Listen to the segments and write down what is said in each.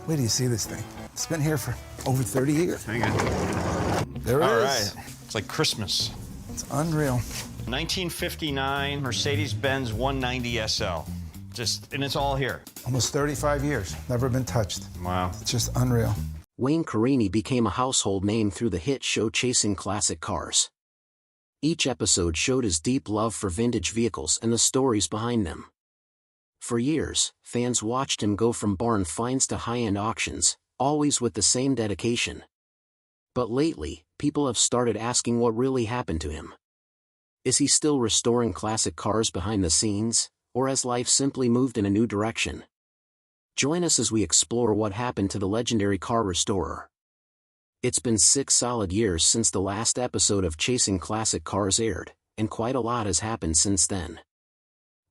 Wait till you see this thing. It's been here for over 30 years. Hang on. There it is. All right. It's like Christmas. It's unreal. 1959 Mercedes-Benz 190 SL. And it's all here. Almost 35 years. Never been touched. Wow. It's just unreal. Wayne Carini became a household name through the hit show Chasing Classic Cars. Each episode showed his deep love for vintage vehicles and the stories behind them. For years, fans watched him go from barn finds to high-end auctions, always with the same dedication. But lately, people have started asking what really happened to him. Is he still restoring classic cars behind the scenes, or has life simply moved in a new direction? Join us as we explore what happened to the legendary car restorer. It's been 6 solid years since the last episode of Chasing Classic Cars aired, and quite a lot has happened since then.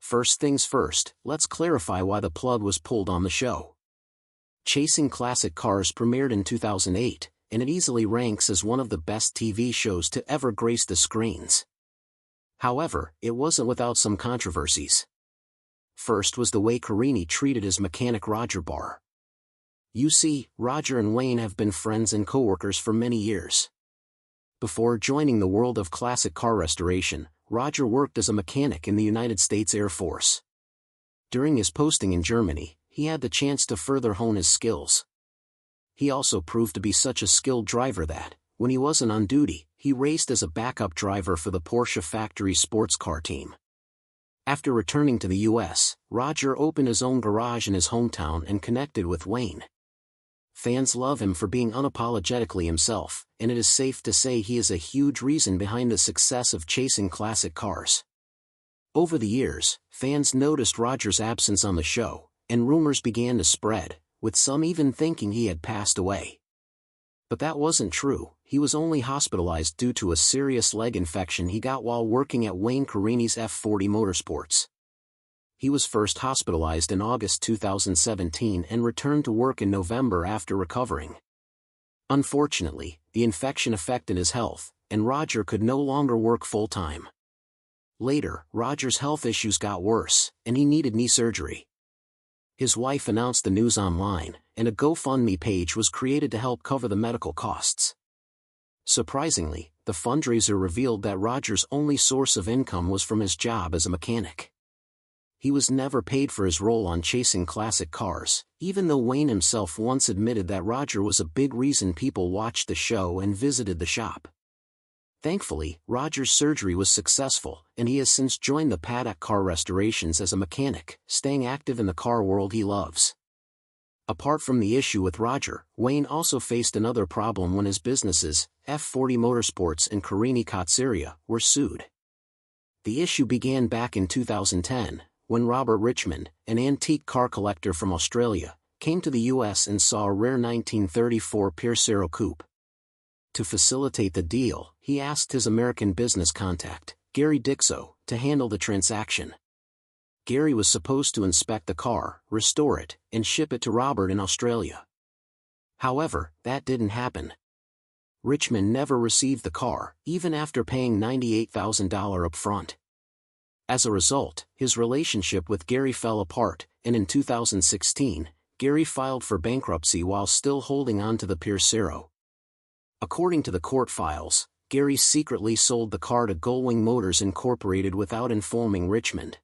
First things first, let's clarify why the plug was pulled on the show. Chasing Classic Cars premiered in 2008, and it easily ranks as one of the best TV shows to ever grace the screens. However, it wasn't without some controversies. First was the way Carini treated his mechanic Roger Barr. You see, Roger and Wayne have been friends and co-workers for many years. Before joining the world of classic car restoration, Roger worked as a mechanic in the United States Air Force. During his posting in Germany, he had the chance to further hone his skills. He also proved to be such a skilled driver that, when he wasn't on duty, he raced as a backup driver for the Porsche factory sports car team. After returning to the U.S., Roger opened his own garage in his hometown and connected with Wayne. Fans love him for being unapologetically himself, and it is safe to say he is a huge reason behind the success of Chasing Classic Cars. Over the years, fans noticed Roger's absence on the show, and rumors began to spread, with some even thinking he had passed away. But that wasn't true. He was only hospitalized due to a serious leg infection he got while working at Wayne Carini's F40 Motorsports. He was first hospitalized in August 2017 and returned to work in November after recovering. Unfortunately, the infection affected his health, and Roger could no longer work full-time. Later, Roger's health issues got worse, and he needed knee surgery. His wife announced the news online, and a GoFundMe page was created to help cover the medical costs. Surprisingly, the fundraiser revealed that Roger's only source of income was from his job as a mechanic. He was never paid for his role on Chasing Classic Cars, even though Wayne himself once admitted that Roger was a big reason people watched the show and visited the shop. Thankfully, Roger's surgery was successful, and he has since joined the Paddock Car Restorations as a mechanic, staying active in the car world he loves. Apart from the issue with Roger, Wayne also faced another problem when his businesses, F40 Motorsports and Carini Carrozzeria, were sued. The issue began back in 2010, when Robert Richmond, an antique car collector from Australia, came to the U.S. and saw a rare 1934 Piercero coupe. To facilitate the deal, he asked his American business contact, Gary Dixo, to handle the transaction. Gary was supposed to inspect the car, restore it, and ship it to Robert in Australia. However, that didn't happen. Richmond never received the car, even after paying $98,000 up front. As a result, his relationship with Gary fell apart, and in 2016, Gary filed for bankruptcy while still holding on to the Piercero. According to the court files, Gary secretly sold the car to Gullwing Motors Incorporated without informing Richmond.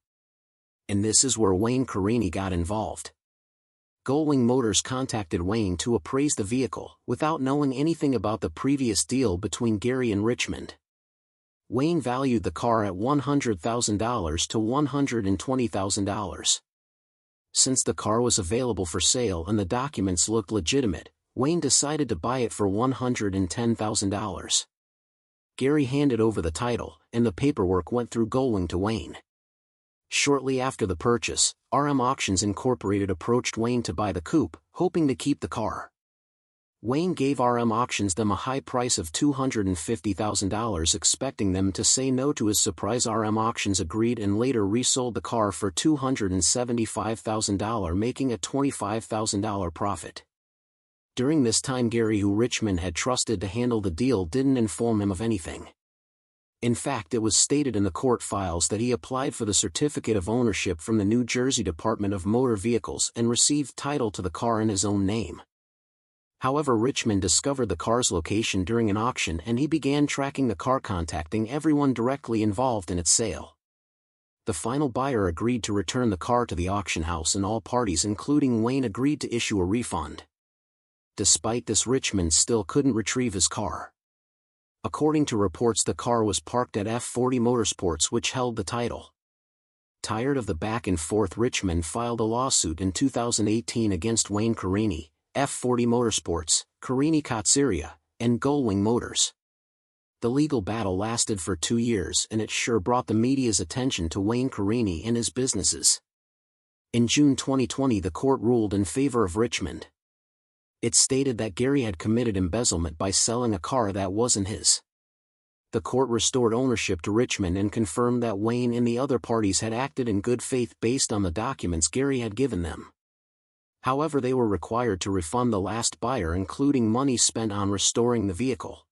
And this is where Wayne Carini got involved. Gullwing Motors contacted Wayne to appraise the vehicle, without knowing anything about the previous deal between Gary and Richmond. Wayne valued the car at $100,000 to $120,000. Since the car was available for sale and the documents looked legitimate, Wayne decided to buy it for $110,000. Gary handed over the title, and the paperwork went through Gullwing to Wayne. Shortly after the purchase, RM Auctions Incorporated approached Wayne to buy the coupe, hoping to keep the car. Wayne gave RM Auctions them a high price of $250,000, expecting them to say no. To his surprise, RM Auctions agreed and later resold the car for $275,000, making a $25,000 profit. During this time, Gary, who Richmond had trusted to handle the deal, didn't inform him of anything. In fact, it was stated in the court files that he applied for the certificate of ownership from the New Jersey Department of Motor Vehicles and received title to the car in his own name. However, Richmond discovered the car's location during an auction and he began tracking the car, contacting everyone directly involved in its sale. The final buyer agreed to return the car to the auction house and all parties including Wayne agreed to issue a refund. Despite this, Richmond still couldn't retrieve his car. According to reports, the car was parked at F40 Motorsports, which held the title. Tired of the back and forth, Richmond filed a lawsuit in 2018 against Wayne Carini, F40 Motorsports, Carini Kotzeria, and Gullwing Motors. The legal battle lasted for 2 years and it sure brought the media's attention to Wayne Carini and his businesses. In June 2020, the court ruled in favor of Richmond. It stated that Gary had committed embezzlement by selling a car that wasn't his. The court restored ownership to Richmond and confirmed that Wayne and the other parties had acted in good faith based on the documents Gary had given them. However, they were required to refund the last buyer, including money spent on restoring the vehicle.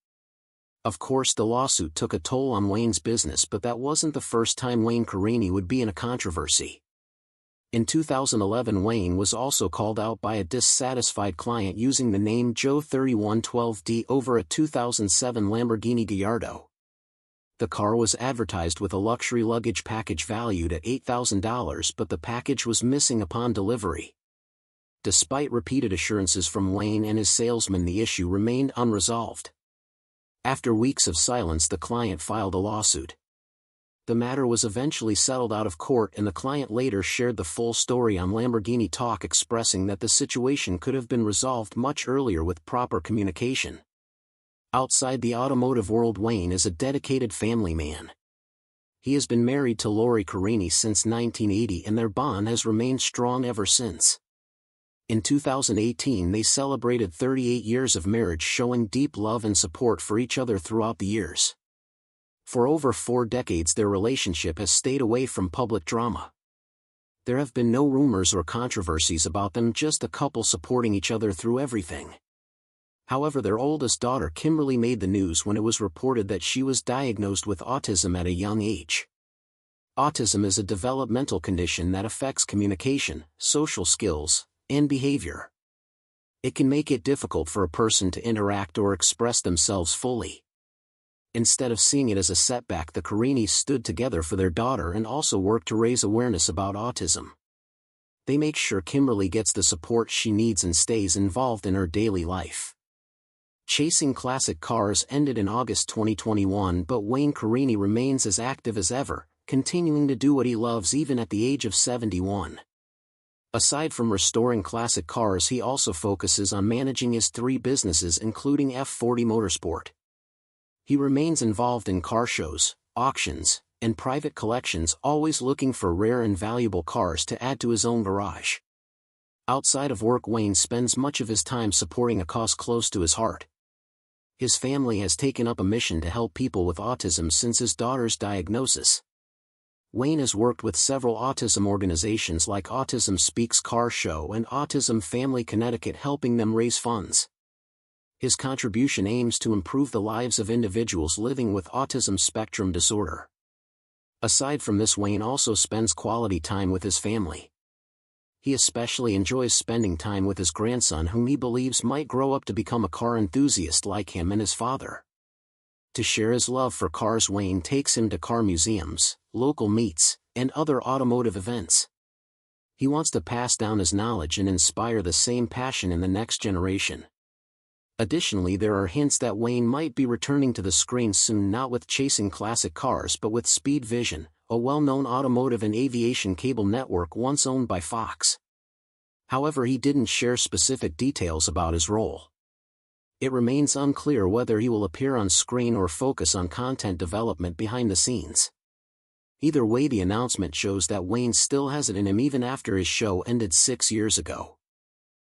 Of course, the lawsuit took a toll on Wayne's business, but that wasn't the first time Wayne Carini would be in a controversy. In 2011, Wayne was also called out by a dissatisfied client using the name Joe 3112D over a 2007 Lamborghini Gallardo. The car was advertised with a luxury luggage package valued at $8,000, but the package was missing upon delivery. Despite repeated assurances from Wayne and his salesman, the issue remained unresolved. After weeks of silence, the client filed a lawsuit. The matter was eventually settled out of court and the client later shared the full story on Lamborghini Talk, expressing that the situation could have been resolved much earlier with proper communication. Outside the automotive world, Wayne is a dedicated family man. He has been married to Lori Carini since 1980 and their bond has remained strong ever since. In 2018, they celebrated 38 years of marriage, showing deep love and support for each other throughout the years. For over 4 decades, their relationship has stayed away from public drama. There have been no rumors or controversies about them, just a couple supporting each other through everything. However, their oldest daughter Kimberly made the news when it was reported that she was diagnosed with autism at a young age. Autism is a developmental condition that affects communication, social skills, and behavior. It can make it difficult for a person to interact or express themselves fully. Instead of seeing it as a setback, the Carinis stood together for their daughter and also worked to raise awareness about autism. They make sure Kimberly gets the support she needs and stays involved in her daily life. Chasing Classic Cars ended in August 2021, but Wayne Carini remains as active as ever, continuing to do what he loves even at the age of 71. Aside from restoring classic cars, he also focuses on managing his 3 businesses, including F40 Motorsport. He remains involved in car shows, auctions, and private collections, always looking for rare and valuable cars to add to his own garage. Outside of work, Wayne spends much of his time supporting a cause close to his heart. His family has taken up a mission to help people with autism since his daughter's diagnosis. Wayne has worked with several autism organizations like Autism Speaks Car Show and Autism Family Connecticut, helping them raise funds. His contribution aims to improve the lives of individuals living with autism spectrum disorder. Aside from this, Wayne also spends quality time with his family. He especially enjoys spending time with his grandson, whom he believes might grow up to become a car enthusiast like him and his father. To share his love for cars, Wayne takes him to car museums, local meets, and other automotive events. He wants to pass down his knowledge and inspire the same passion in the next generation. Additionally, there are hints that Wayne might be returning to the screen soon, not with Chasing Classic Cars but with Speed Vision, a well-known automotive and aviation cable network once owned by Fox. However, he didn't share specific details about his role. It remains unclear whether he will appear on screen or focus on content development behind the scenes. Either way, the announcement shows that Wayne still has it in him even after his show ended 6 years ago.